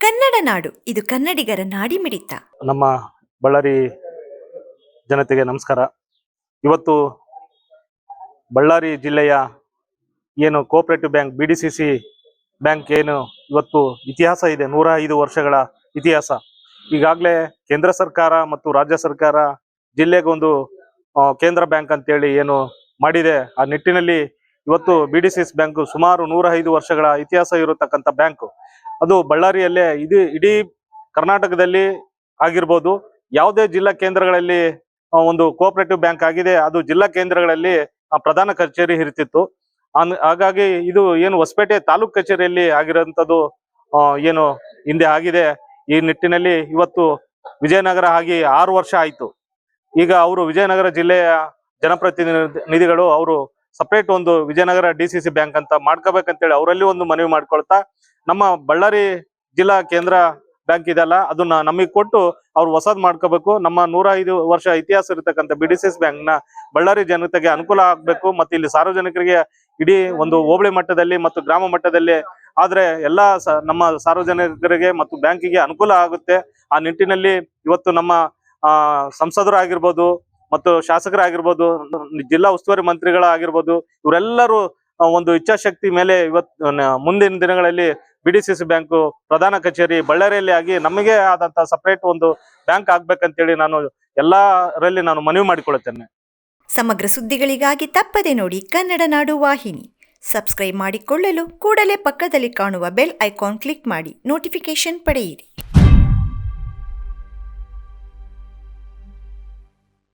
ಕನ್ನಡ ನಾಡು, ಇದು ಕನ್ನಡಿಗರ ನಾಡಿಮಿಡಿತ. ನಮ್ಮ ಬಳ್ಳಾರಿ ಜನತೆಗೆ ನಮಸ್ಕಾರ. ಇವತ್ತು ಬಳ್ಳಾರಿ ಜಿಲ್ಲೆಯ ಏನು ಕೋಆಪರೇಟಿವ್ ಬ್ಯಾಂಕ್ BDCC ಬ್ಯಾಂಕ್ ಏನು ಇವತ್ತು ಇತಿಹಾಸ ಇದೆ, 105 ವರ್ಷಗಳ ಇತಿಹಾಸ. ಈಗಾಗಲೇ ಕೇಂದ್ರ ಸರ್ಕಾರ ಮತ್ತು ರಾಜ್ಯ ಸರ್ಕಾರ ಜಿಲ್ಲೆಗೊಂದು ಕೇಂದ್ರ ಬ್ಯಾಂಕ್ ಅಂತೇಳಿ ಏನು ಮಾಡಿದೆ. ಆ ನಿಟ್ಟಿನಲ್ಲಿ ಇವತ್ತು BDCC ಬ್ಯಾಂಕ್ ಸುಮಾರು 105 ವರ್ಷಗಳ ಇತಿಹಾಸ ಇರತಕ್ಕಂಥ ಬ್ಯಾಂಕ್. ಅದು ಬಳ್ಳಾರಿಯಲ್ಲೇ ಇಡೀ ಕರ್ನಾಟಕದಲ್ಲಿ ಆಗಿರ್ಬೋದು, ಯಾವುದೇ ಜಿಲ್ಲಾ ಕೇಂದ್ರಗಳಲ್ಲಿ ಒಂದು ಕೋಆಪರೇಟಿವ್ ಬ್ಯಾಂಕ್ ಆಗಿದೆ, ಅದು ಜಿಲ್ಲಾ ಕೇಂದ್ರಗಳಲ್ಲಿ ಪ್ರಧಾನ ಕಚೇರಿ ಇರ್ತಿತ್ತು. ಹಾಗಾಗಿ ಇದು ಏನು ಹೊಸಪೇಟೆ ತಾಲೂಕ್ ಕಚೇರಿಯಲ್ಲಿ ಆಗಿರೋಂಥದ್ದು ಏನು ಹಿಂದೆ ಆಗಿದೆ. ಈ ನಿಟ್ಟಿನಲ್ಲಿ ಇವತ್ತು ವಿಜಯನಗರ ಆಗಿ 6 ವರ್ಷ ಆಯ್ತು. ಈಗ ಅವರು ವಿಜಯನಗರ ಜಿಲ್ಲೆಯ ಜನಪ್ರತಿನಿಧಿಗಳು ಅವರು ಸಪರೇಟ್ ಒಂದು ವಿಜಯನಗರ DCC ಬ್ಯಾಂಕ್ ಅಂತ ಮಾಡ್ಕೋಬೇಕಂತೇಳಿ ಅವರಲ್ಲಿ ಒಂದು ಮನವಿ ಮಾಡ್ಕೊಳ್ತಾ, ನಮ್ಮ ಬಳ್ಳಾರಿ ಜಿಲ್ಲಾ ಕೇಂದ್ರ ಬ್ಯಾಂಕ್ ಇದೆಲ್ಲ ಅದನ್ನ ನಮಗೆ ಕೊಟ್ಟು ಅವ್ರು ಹೊಸದ್ ಮಾಡ್ಕೋಬೇಕು. ನಮ್ಮ 105 ವರ್ಷ ಇತಿಹಾಸ ಇರತಕ್ಕಂಥ BDCC ಬ್ಯಾಂಕ್ ನ ಬಳ್ಳಾರಿ ಜನತೆಗೆ ಅನುಕೂಲ ಆಗ್ಬೇಕು. ಮತ್ತೆ ಇಲ್ಲಿ ಸಾರ್ವಜನಿಕರಿಗೆ ಇಡೀ ಒಂದು ಹೋಬಳಿ ಮಟ್ಟದಲ್ಲಿ ಮತ್ತು ಗ್ರಾಮ ಮಟ್ಟದಲ್ಲಿ ಆದ್ರೆ ಎಲ್ಲಾ ನಮ್ಮ ಸಾರ್ವಜನಿಕರಿಗೆ ಮತ್ತು ಬ್ಯಾಂಕಿಗೆ ಅನುಕೂಲ ಆಗುತ್ತೆ. ಆ ನಿಟ್ಟಿನಲ್ಲಿ ಇವತ್ತು ನಮ್ಮ ಸಂಸದರಾಗಿರ್ಬೋದು ಮತ್ತು ಶಾಸಕರಾಗಿರ್ಬೋದು, ಜಿಲ್ಲಾ ಉಸ್ತುವಾರಿ ಮಂತ್ರಿಗಳಾಗಿರ್ಬೋದು, ಇವರೆಲ್ಲರೂ ಒಂದು ಇಚ್ಛಾಶಕ್ತಿ ಮೇಲೆ ಇವತ್ತು ಮುಂದಿನ ದಿನಗಳಲ್ಲಿ BDCC ಬ್ಯಾಂಕ್ ಪ್ರಧಾನ ಕಚೇರಿ ಬಳ್ಳಾರಿಯಲ್ಲಿ ಆಗಿ ನಮಗೆ ಆದಂತ ಸಪರೇಟ್ ಒಂದು ಬ್ಯಾಂಕ್ ಆಗ್ಬೇಕಂತೇಳಿ ಎಲ್ಲರಲ್ಲಿ ನಾನು ಮನವಿ ಮಾಡಿಕೊಳ್ಳುತ್ತೇನೆ. ಸಮಗ್ರ ಸುದ್ದಿಗಳಿಗಾಗಿ ತಪ್ಪದೆ ನೋಡಿ ಕನ್ನಡ ನಾಡು ವಾಹಿನಿ. ಸಬ್ಸ್ಕ್ರೈಬ್ ಮಾಡಿಕೊಳ್ಳಲು ಕೂಡಲೇ ಪಕ್ಕದಲ್ಲಿ ಕಾಣುವ ಬೆಲ್ ಐಕಾನ್ ಕ್ಲಿಕ್ ಮಾಡಿ ನೋಟಿಫಿಕೇಶನ್ ಪಡೆಯಿರಿ.